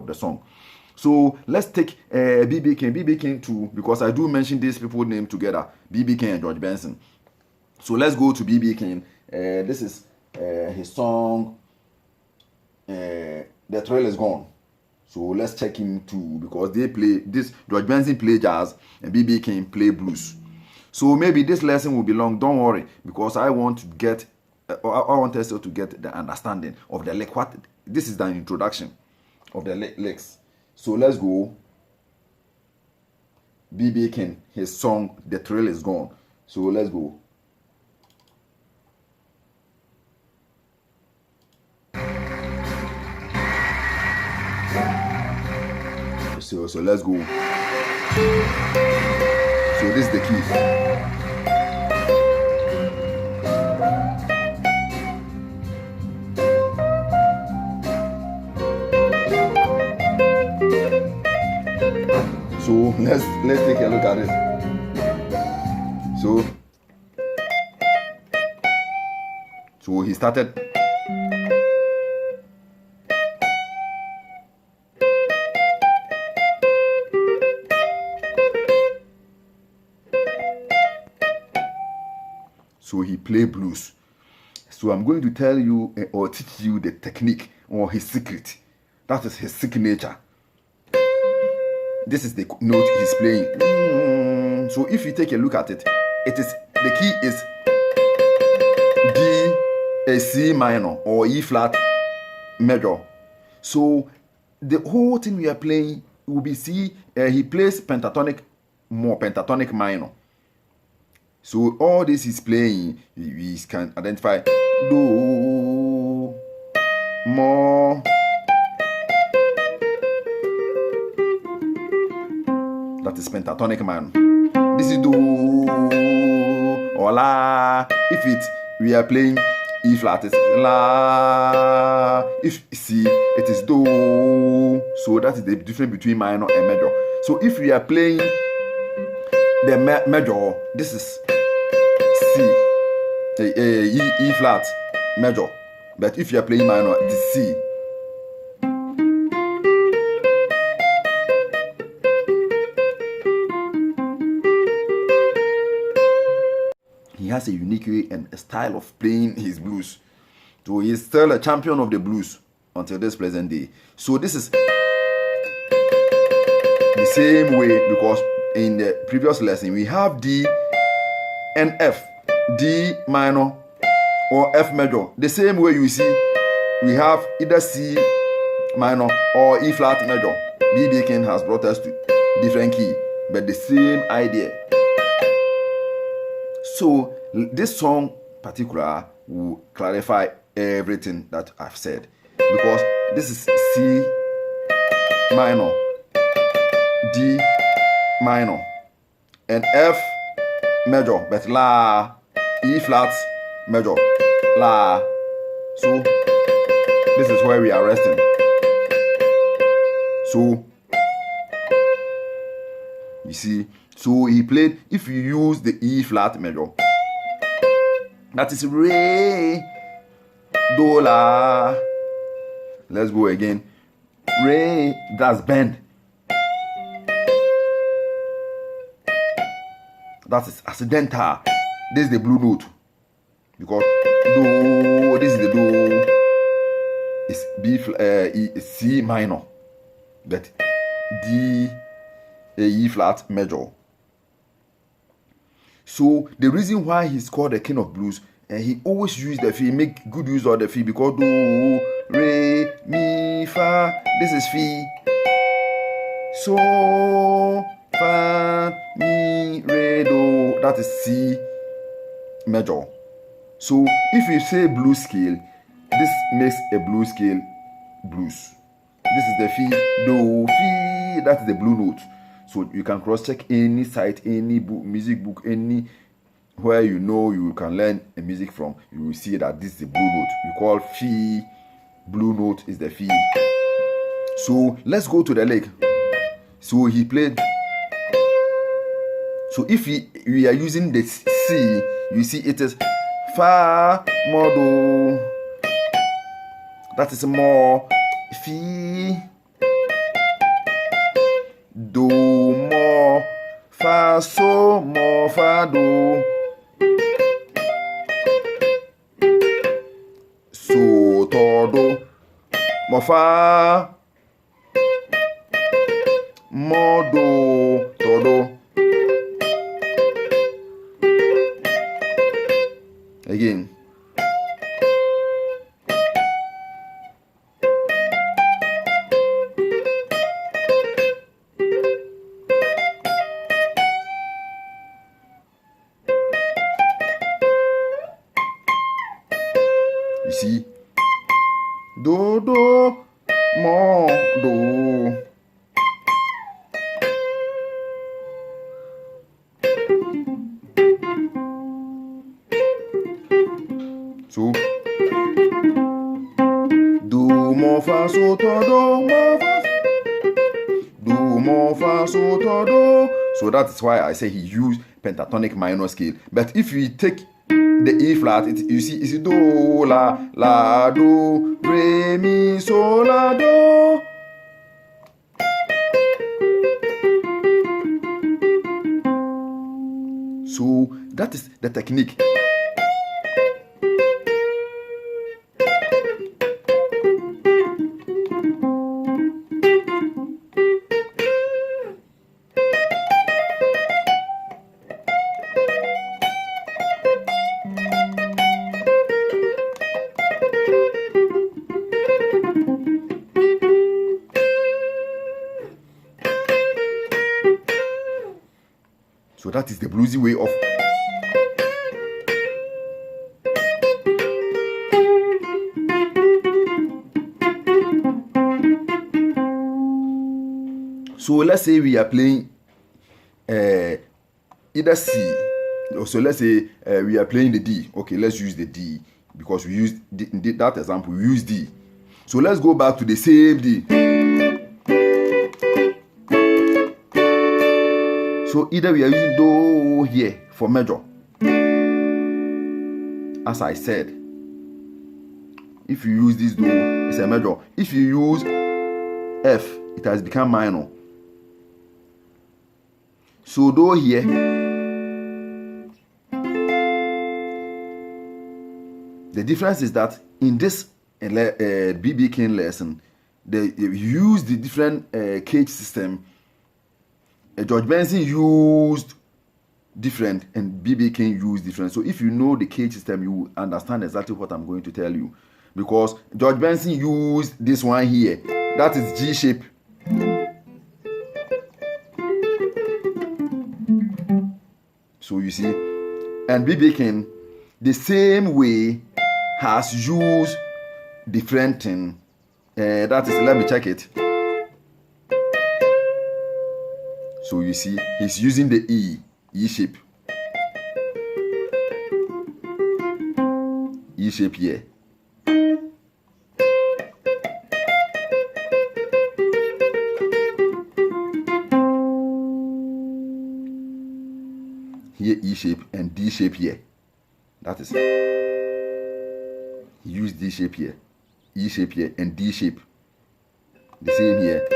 the song. So let's take B.B. King. B.B. King too, because I do mention these people name together, B.B. King and George Benson. So let's go to B.B. King. This is his song, The Thrill Is Gone. So let's check him too, because they play this. George Benson play jazz and B.B. King play blues. So maybe this lesson will be long. Don't worry, because I want to get, I want us to get the understanding of the lick. What this is the introduction of the licks. So let's go. B.B. King, his song The Thrill Is Gone. So let's go. So let's go. So this is the key. So let's take a look at it. So he started. So he played blues. So I'm going to tell you or teach you the technique or his secret. That is his signature. This is the note he's playing. So if you take a look at it, the key is D, a C minor or E flat major. So the whole thing we are playing will be C. He plays pentatonic minor. So all this he's playing, we can identify do, more. That is pentatonic minor. This is do or la. If we are playing E flat, it's la. If C, it is do. So that is the difference between minor and major. So if we are playing the major, this is C, E flat major. But if you are playing minor, it is C. He has a unique way and a style of playing his blues. So he is still a champion of the blues until this present day. So this is the same way, because in the previous lesson we have D and F, D minor or F major. The same way you see we have either C minor or E flat major. B.B. King has brought us to different key, but the same idea. So this song particular will clarify everything that I've said, because this is C minor, D minor, and F major, but La, E flat major, La. So this is where we are resting. So you see, so he played, if you use the E flat major, that is Re, Do, La. Let's go again. Re, that's bend. That is accidental. This is the blue note, because Do, this is the Do. It's it's C minor, but D, E flat major. So the reason why he's called the king of blues, and he always use the fee, make good use of the fee, because do, re, mi, fa. This is fee. So, fa, mi, re, do. That is C major. So if you say blues scale, this makes a blues scale blues. This is the fee, do, fee. That's the blue note. So you can cross-check any site, any book, music book, any where you know you can learn a music from. You will see that this is the blue note. We call fee. Blue note is the fee. So let's go to the lick. So he played. So if we are using the C, you see it is fa, more, do. That is more, fee, fa, so, mo, fa, do. So, to, do. Mo, fa. Mo, do, to, do. Again. You see? Do, do, mo, do. So, do, mo, fa, so, to, do, mo, fa, do, mo, fa, so, to, do. So that is why I say he used pentatonic minor scale. But if you take the E flat, you see, it's do, la, do, re, mi, so, la, do. So that is the technique. So that is the bluesy way of. So let's say we are playing either C. So let's say we are playing the D. Okay, let's use the D because we used that example. We use D. So let's go back to the same D. So either we are using Do here for major. As I said, if you use this Do, it's a major. If you use F, it has become minor. So Do here. The difference is that in this B.B. King lesson, they use the different cage system. George Benson used different and B.B. King used different. So if you know the cage system, you understand exactly what I'm going to tell you. Because George Benson used this one here. That is G shape. So you see, and B.B. King, the same way, has used different thing. That is, let me check it. So you see, he's using the E shape. E shape here. Here E shape and D shape here. That is, he used D shape here, E shape here, and D shape. The same here.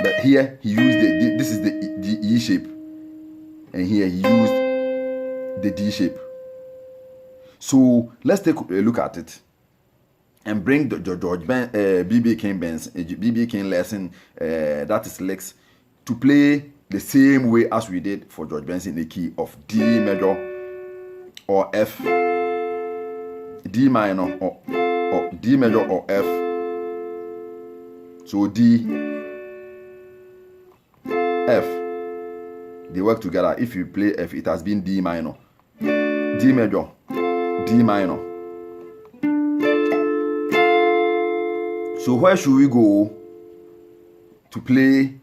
But here he used this is the E shape, and here he used the D shape. So let's take a look at it and bring the B.B. King lesson, that is Lex, to play the same way as we did for George Benson, the key of D major or F, D minor or D major or F. So D, F, they work together. If you play F, it has been D minor, D major, D minor. So where should we go to play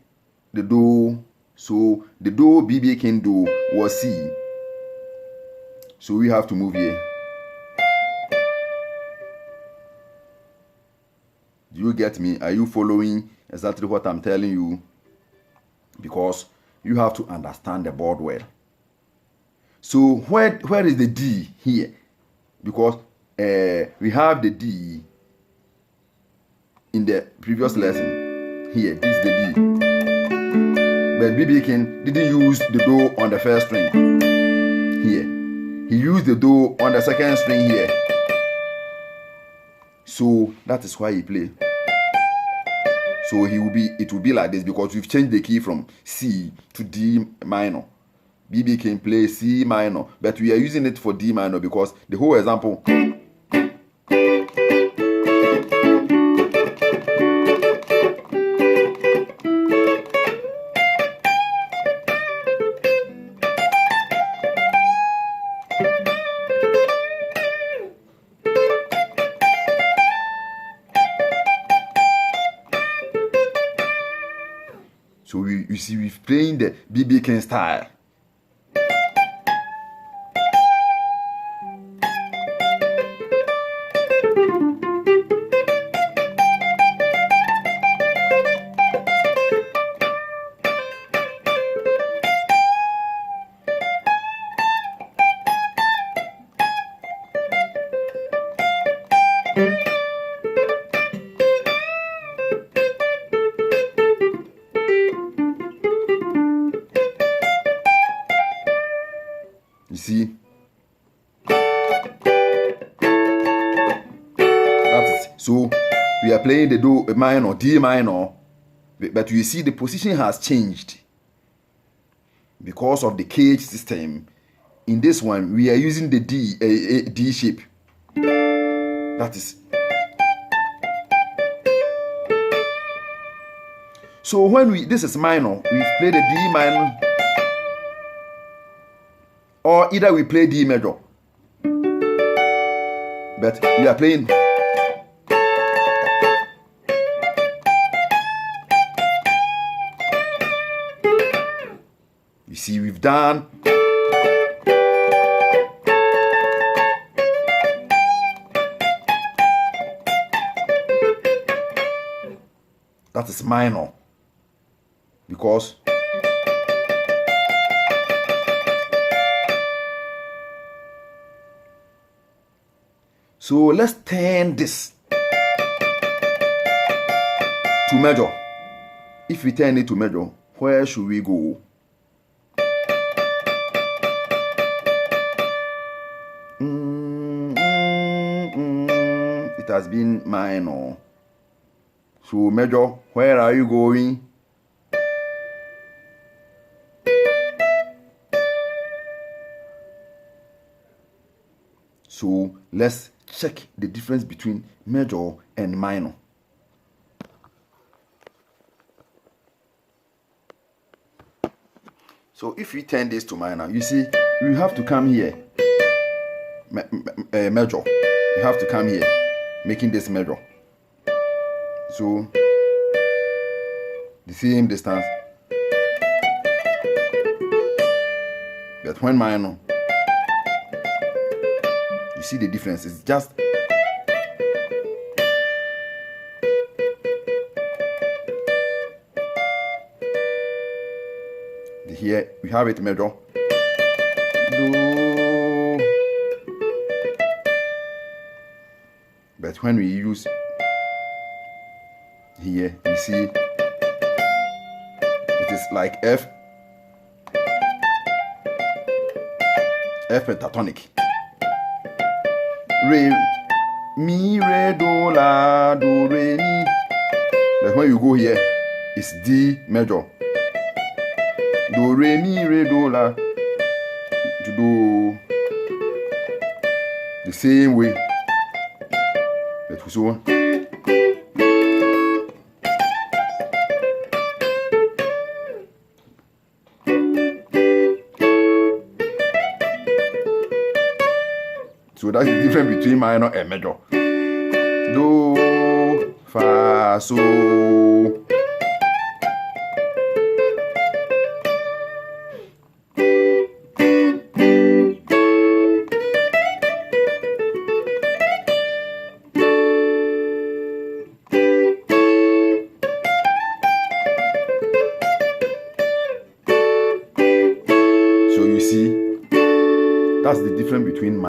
the Do? So the Do B.B. King Do was C. So we have to move here. Do you get me? Are you following exactly what I'm telling you? Because you have to understand the board well. So where is the D here? Because we have the D in the previous lesson. Here, this is the D. But B.B. King didn't use the do on the first string here. He used the do on the second string here. So that is why he played. So it will be like this because we've changed the key from C to D minor. B.B. King plays C minor, but we are using it for D minor because the whole example. So you see, we're playing the B.B. King style. You see, that's so we are playing the do minor, D minor, but you see the position has changed because of the cage system. In this one, we are using the D shape. That is. So when this is minor, we play the D minor. Or either we play D major, but we are playing. You see, we've done. That is minor because. So let's turn this to major. If we turn it to major, where should we go? It has been minor. So major, where are you going? So let's check the difference between major and minor. So if we turn this to minor, you see, we have to come here, major. You have to come here, making this major. So the same distance, but when minor, you see the difference. It's just here we have it major. Do. But when we use here, you see it is like F pentatonic. Re, mi, re, do, la, do, re, mi. But when you go here, it's D major. Do, re, mi, re, do, la. To do the same way. But so on. So that's the difference between minor and major. Do, fa, so. So you see, that's the difference between